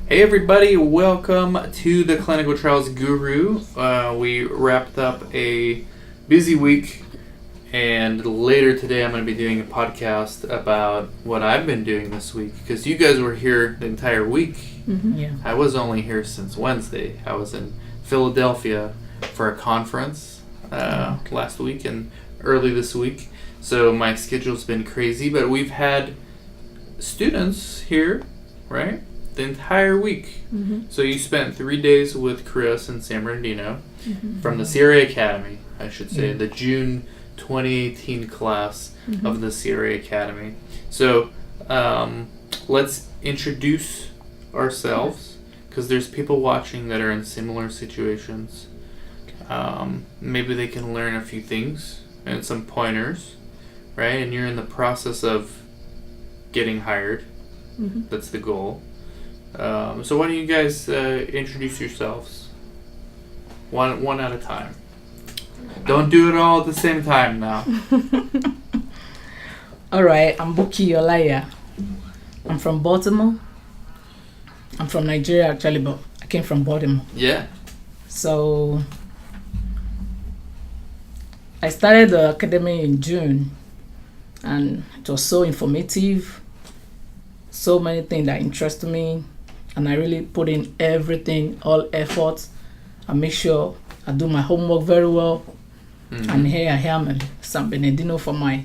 Hey everybody, welcome to the Clinical Trials Guru. We wrapped up a busy week, and later today I'm going to be doing a podcast about what I've been doing this week, because you guys were here the entire week. Yeah. I was only here since Wednesday. I was in Philadelphia for a conference last week and early this week, so my schedule's been crazy, but we've had students here, right? The entire week. So you spent 3 days with Chris in San Bernardino from the CRA Academy, I should say, the June 2018 class of the CRA Academy. So let's introduce ourselves, because there's people watching that are in similar situations. Maybe they can learn a few things and some pointers, right? And you're in the process of getting hired. That's the goal. So why don't you guys introduce yourselves one at a time. Don't do it all at the same time now. Alright, I'm Buki Olaya. I'm from Baltimore. I'm from Nigeria actually, but I came from Baltimore. Yeah. So I started the academy in June, and it was so informative, so many things that interested me, and I really put in everything, all efforts. I make sure I do my homework very well. And here I am in San Bernardino for my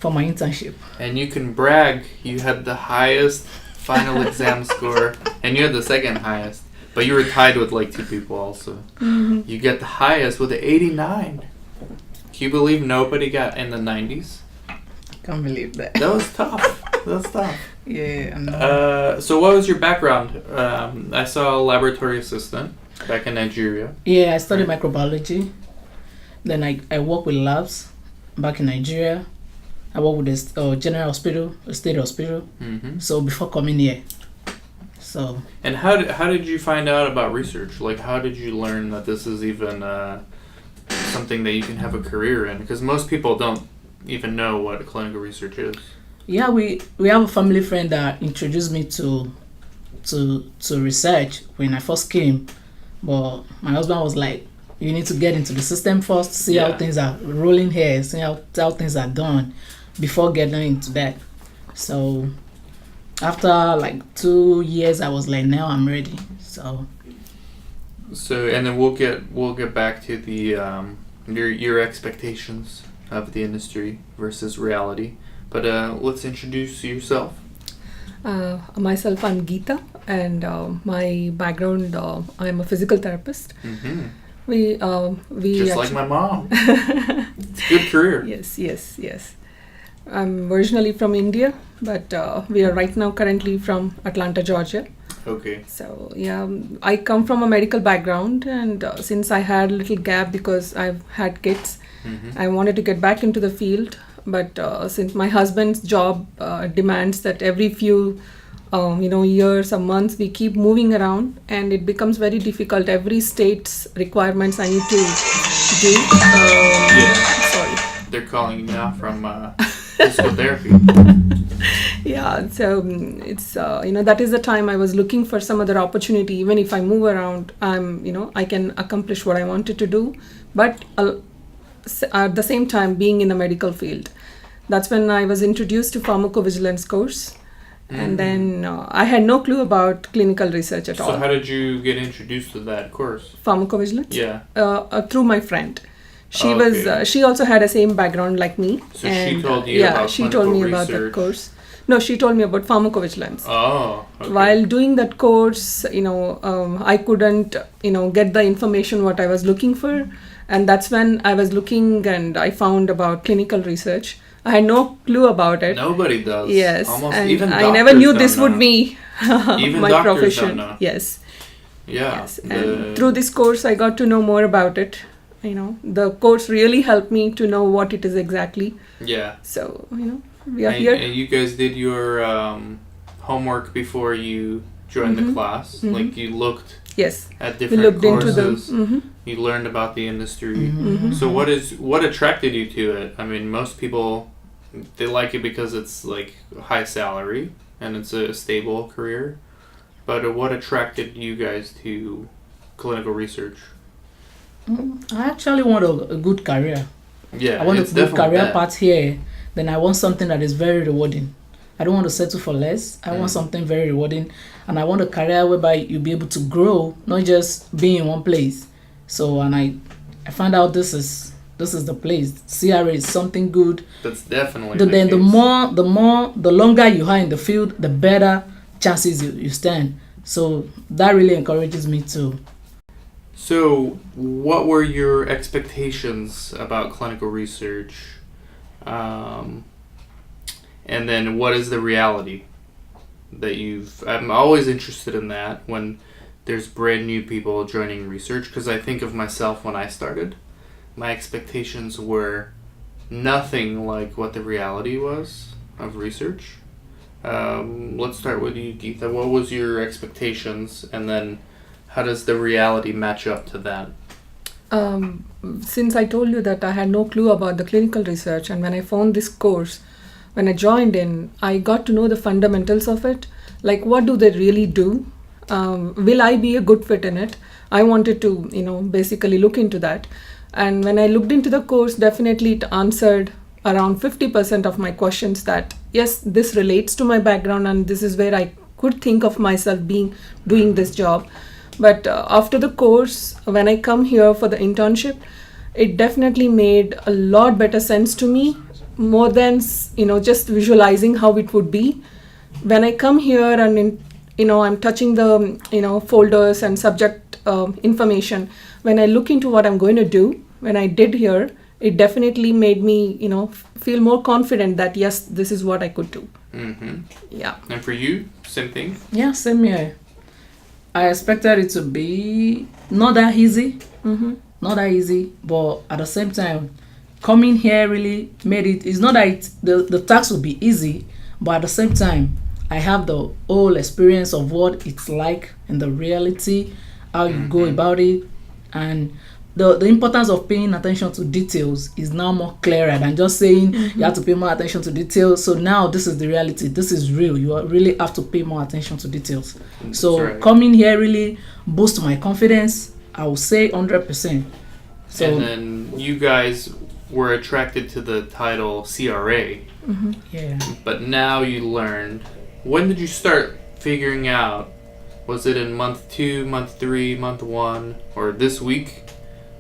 internship. And you can brag, you had the highest final exam score, and you had the second highest, but you were tied with like 2 people also. You get the highest with an 89. Can you believe nobody got in the 90s? I can't believe that. That was tough. That's tough. Yeah, I know. So what was your background? I saw a laboratory assistant back in Nigeria. Yeah, I studied microbiology. Then I work with labs back in Nigeria. I work with the general hospital, a state hospital. So before coming here. So. And how did you find out about research? Like, how did you learn that this is even something that you can have a career in? Because most people don't even know what clinical research is. Yeah, we have a family friend that introduced me to research when I first came. But my husband was like, you need to get into the system first, see how things are rolling here, see how things are done before getting into that. So after like 2 years, I was like, now I'm ready. So and then we'll get back to the your expectations of the industry versus reality. But let's introduce yourself. Myself, I'm Geeta, and my background, I'm a physical therapist. We just like my mom. It's a good career. Yes. I'm originally from India, but we are right now currently from Atlanta, Georgia. Okay. So yeah, I come from a medical background, and since I had a little gap because I've had kids, I wanted to get back into the field. But since my husband's job demands that every few years or months we keep moving around, and it becomes very difficult. Every state's requirements I need to do. Sorry. They're calling you now from physical therapy. Yeah, so it's that is the time I was looking for some other opportunity. Even if I move around, I can accomplish what I wanted to do, but at the same time being in the medical field. That's when I was introduced to pharmacovigilance course, and then I had no clue about clinical research at all. So how did you get introduced to that course? Pharmacovigilance? Yeah. Through my friend. She also had the same background like me. So she told you about she told me about that course. No, she told me about pharmacovigilance. Oh, okay. While doing that course, I couldn't, get the information what I was looking for. And that's when I was looking and I found about clinical research. I had no clue about it. Nobody does. Yes. Almost and even I never knew this would be even my doctors profession. Don't know. Yes. Yeah. Yes. And through this course, I got to know more about it. The course really helped me to know what it is exactly. Yeah. So, we are here. And you guys did your homework before you joined the class. Like you looked at different courses. You learned about the industry. So what attracted you to it? I mean, most people, they like it because it's like high salary and it's a stable career. But what attracted you guys to clinical research? I actually want a good career. Yeah, I want a it's good definitely career that. path here. Then I want something that is very rewarding. I don't want to settle for less. I want something very rewarding, and I want a career whereby you'll be able to grow, not just be in one place. So, and I found out this is the place. CRA is something good. That's definitely Then case. the longer you are in the field, the better chances you stand. So that really encourages me too. So, what were your expectations about clinical research? And then what is the reality that I'm always interested in that when there's brand new people joining research, because I think of myself when I started. My expectations were nothing like what the reality was of research. Let's start with you, Geetha. What was your expectations, and then how does the reality match up to that? Since I told you that I had no clue about the clinical research, and when I found this course, when I joined in, I got to know the fundamentals of it. Like, what do they really do? Will I be a good fit in it? I wanted to, basically look into that. And when I looked into the course, definitely it answered around 50% of my questions that, yes, this relates to my background and this is where I could think of myself doing this job. But after the course, when I come here for the internship, it definitely made a lot better sense to me, more than just visualizing how it would be. When I come here and I'm touching the folders and subject information, when I look into what I'm going to do, when I did here, it definitely made me feel more confident that yes, this is what I could do. Mm-hmm. Yeah. And for you, same thing? Yeah, same here. I expected it to be not that easy, but at the same time, coming here really made it. It's not that the task will be easy, but at the same time, I have the whole experience of what it's like and the reality, how you go about it, and the importance of paying attention to details is now more clearer than just saying you have to pay more attention to details. So now this is the reality. This is real. You really have to pay more attention to details. So right. Coming here really boosts my confidence. I will say 100%. So And then you guys were attracted to the title CRA, yeah. but now you learned. When did you start figuring out? Was it in month 2, month 3, month 1, or this week?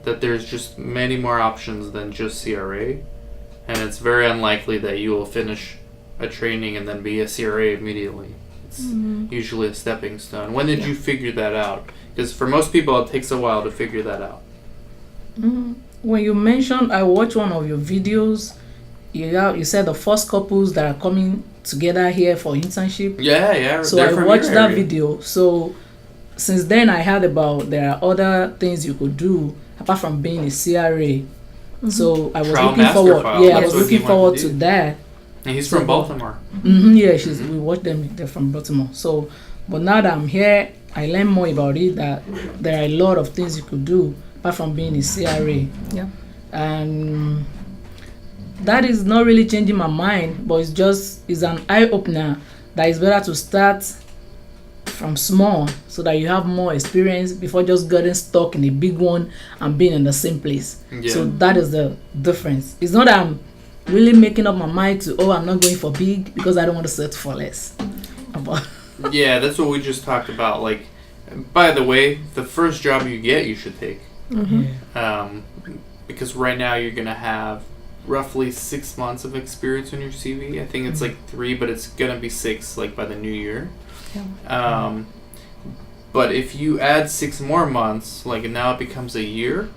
That there's just many more options than just CRA, and it's very unlikely that you will finish a training and then be a CRA immediately. It's usually a stepping stone. When did you figure that out? Because for most people it takes a while to figure that out. When you mentioned, I watched one of your videos. You said the first couples that are coming together here for internship. Yeah. So they're I from watched your that area. video. So since then I heard about there are other things you could do apart from being a CRA. So I was Trial looking master forward. file, Yeah, I that's was what he looking wanted forward to to do. that. And he's So- from Baltimore. Yeah, we watched them. They're from Baltimore. So, but now that I'm here, I learn more about it. That there are a lot of things you could do apart from being a CRA. Yeah. And that is not really changing my mind, but it's an eye opener that it's better to start from small so that you have more experience before just getting stuck in a big one and being in the same place. Yeah. So that is the difference. It's not that I'm really making up my mind to I'm not going for big because I don't want to settle for less. But Yeah, that's what we just talked about. Like, by the way, the first job you get, you should take. Because right now you're gonna have roughly 6 months of experience on your CV. I think it's like 3, but it's gonna be 6 like by the new year. But if you add 6 more months, like now it becomes a year,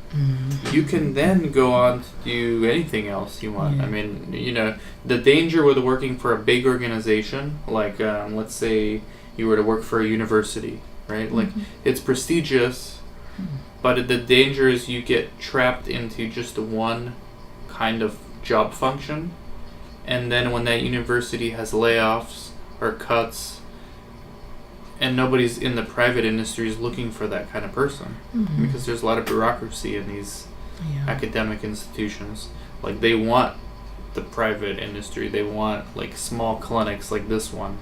you can then go on to do anything else you want. Yeah. I mean, the danger with working for a big organization, like let's say you were to work for a university, right? Like it's prestigious, but the danger is you get trapped into just one kind of job function, and then when that university has layoffs or cuts, and nobody's in the private industry is looking for that kind of person, because there's a lot of bureaucracy in these academic institutions. Like they want the private industry, they want like small clinics like this one,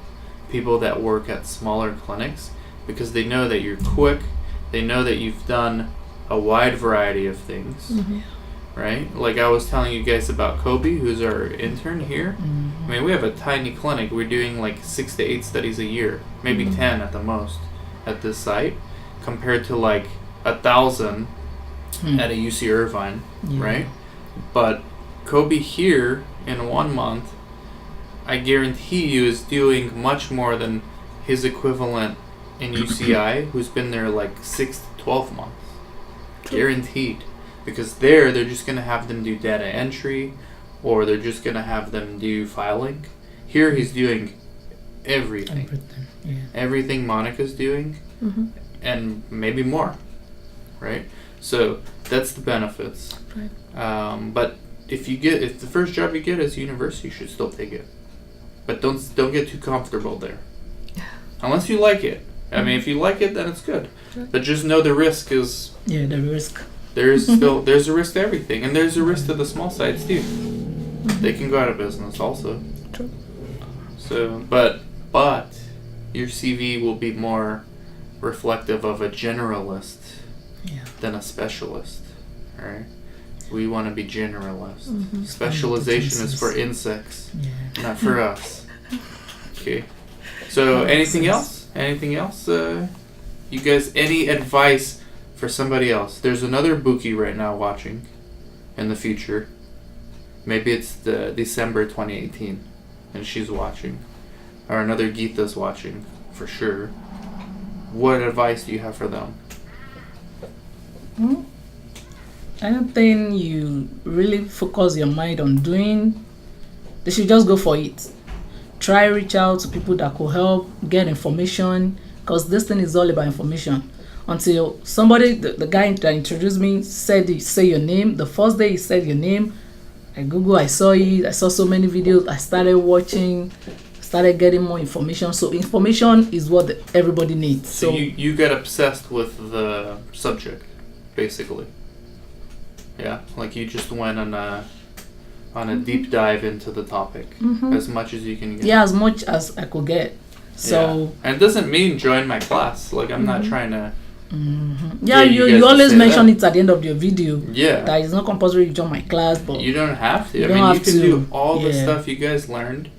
people that work at smaller clinics, because they know that you're quick. They know that you've done a wide variety of things, right? Like I was telling you guys about Kobe, who's our intern here. I mean, we have a tiny clinic. We're doing like 6 to 8 studies a year, maybe 10 at the most at this site, compared to like 1,000 at a UC Irvine, right? But Kobe here in 1 month, I guarantee you, is doing much more than his equivalent in UCI, who's been there like 6 to 12 months. Guaranteed. Because they're just going to have them do data entry, or they're just going to have them do filing. Here he's doing everything. Everything Monica's doing, and maybe more, right? So that's the benefits. Right. But if the first job you get is university, you should still take it. But don't get too comfortable there, unless you like it. I mean, if you like it, then it's good. Sure. But just know the risk is. Yeah, the risk. There's a risk to everything, and there's a risk to the small sites too. They can go out of business also. True. So, but your CV will be more reflective of a generalist than a specialist. All right. We want to be generalist. Specialization is for insects, not for us. Okay. So, anything else? Anything else? You guys, any advice for somebody else? There's another Buki right now watching in the future. Maybe it's the December 2018 and she's watching. Or another Geeta's watching for sure. What advice do you have for them? Anything you really focus your mind on doing, they should just go for it. Try reach out to people that could help, get information, because this thing is all about information. Until somebody, the guy that introduced me said, say your name. The first day he said your name, I Google, I saw it, I saw so many videos, I started watching, started getting more information. So information is what everybody needs. So you get obsessed with the subject, basically. Yeah, like you just went on a deep dive into the topic as much as you can get. Yeah, as much as I could get. So and it doesn't mean join my class. Like I'm not trying to. Yeah, you always mention it at the end of your video. Yeah, that it's not compulsory you join my class, but you don't have to. I mean, you can do all the stuff you guys learned.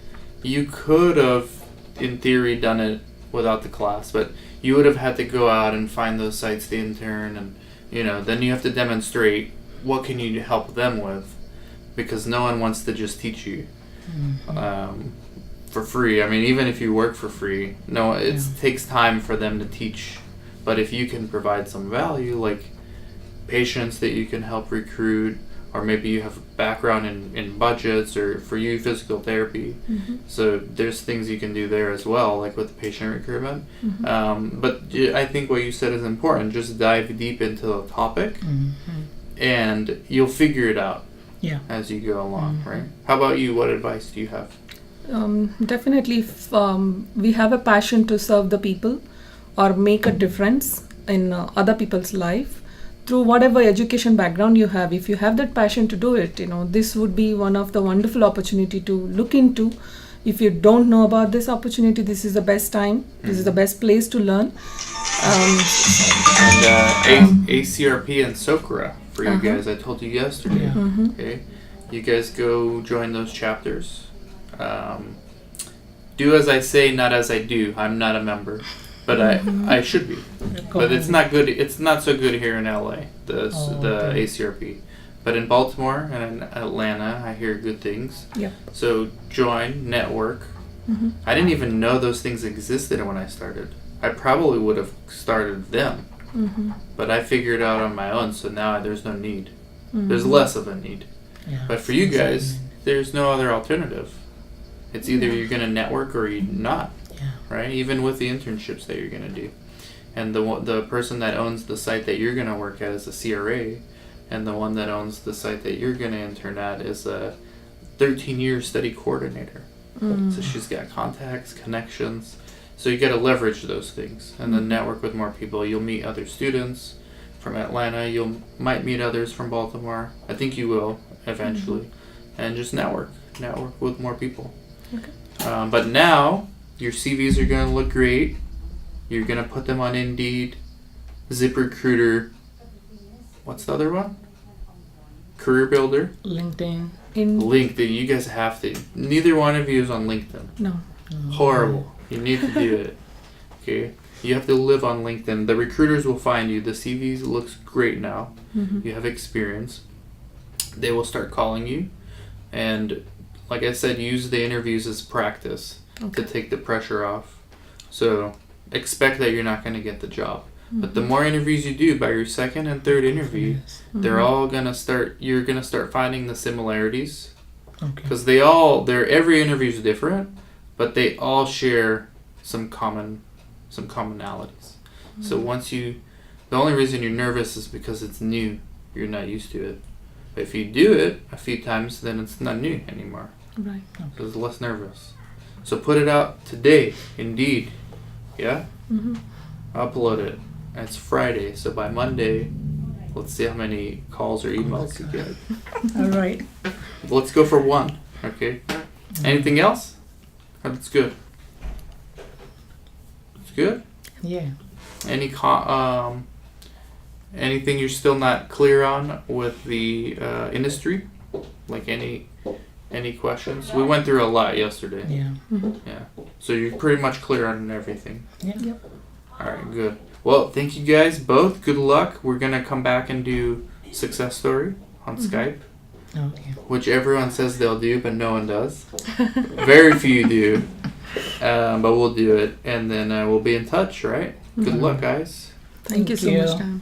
You could have, in theory, done it without the class, but you would have had to go out and find those sites to intern, and then you have to demonstrate what can you help them with, because no one wants to just teach you for free. I mean, even if you work for free, it takes time for them to teach. But if you can provide some value, like patients that you can help recruit, or maybe you have a background in budgets, or for you, physical therapy. So there's things you can do there as well, like with patient recruitment. But I think what you said is important. Just dive deep into the topic, and you'll figure it out as you go along, right? How about you? What advice do you have? Definitely, if we have a passion to serve the people or make a difference in other people's life, through whatever education background you have, if you have that passion to do it, this would be one of the wonderful opportunity to look into. If you don't know about this opportunity, this is the best time. This is the best place to learn. ACRP and SOCRA for you guys, I told you yesterday. Okay, you guys go join those chapters. Do as I say, not as I do. I'm not a member, but I should be. But it's not good. It's not so good here in LA. The ACRP, but in Baltimore and in Atlanta, I hear good things. Yeah. So join, network. I didn't even know those things existed when I started. I probably would have started them, but I figured it out on my own. So now there's no need. There's less of a need. Yeah. But for you guys, there's no other alternative. It's either you're going to network or you're not, right? Even with the internships that you're going to do. And the person that owns the site that you're going to work at is a CRA, and the one that owns the site that you're going to intern at is a 13-year study coordinator. So she's got contacts, connections. So you got to leverage those things and then network with more people. You'll meet other students from Atlanta. You might meet others from Baltimore. I think you will eventually. And just network with more people. Okay. But now your CVs are going to look great. You're gonna put them on Indeed, ZipRecruiter. What's the other one? Career Builder, LinkedIn. In LinkedIn. You guys have to. Neither one of you is on LinkedIn. no. Horrible. You need to do it. Okay. You have to live on LinkedIn. The recruiters will find you. The CVs looks great now. Mm-hmm. You have experience. They will start calling you, and like I said, use the interviews as practice Okay. to take the pressure off. So expect that you're not going to get the job. But Mm-hmm. the more interviews you do, by your second and third interview, Yes. they're all gonna start. You're gonna start finding the similarities Okay. because every interview is different, but they all share some commonalities. So once the only reason you're nervous is because it's new. You're not used to it. But if you do it a few times, then it's not new anymore. Right. So it's less nervous. So put it out today, Indeed. Yeah? Mm-hmm. Upload it. It's Friday, so by Monday, let's see how many calls or emails you get. All right. Let's go for one. Okay? Anything else? Oh, that's good. It's good? Yeah. Anything you're still not clear on with the industry? Like any questions? We went through a lot yesterday. Yeah. Yeah. So you're pretty much clear on everything. Yeah. Yep. All right, good. Well, thank you guys both. Good luck. We're gonna come back and do success story on Skype, Okay. which everyone says they'll do, but no one does. Very few do, but we'll do it, and then we'll be in touch. Right? Good luck, guys. Thank you so Thank much, you. Dan.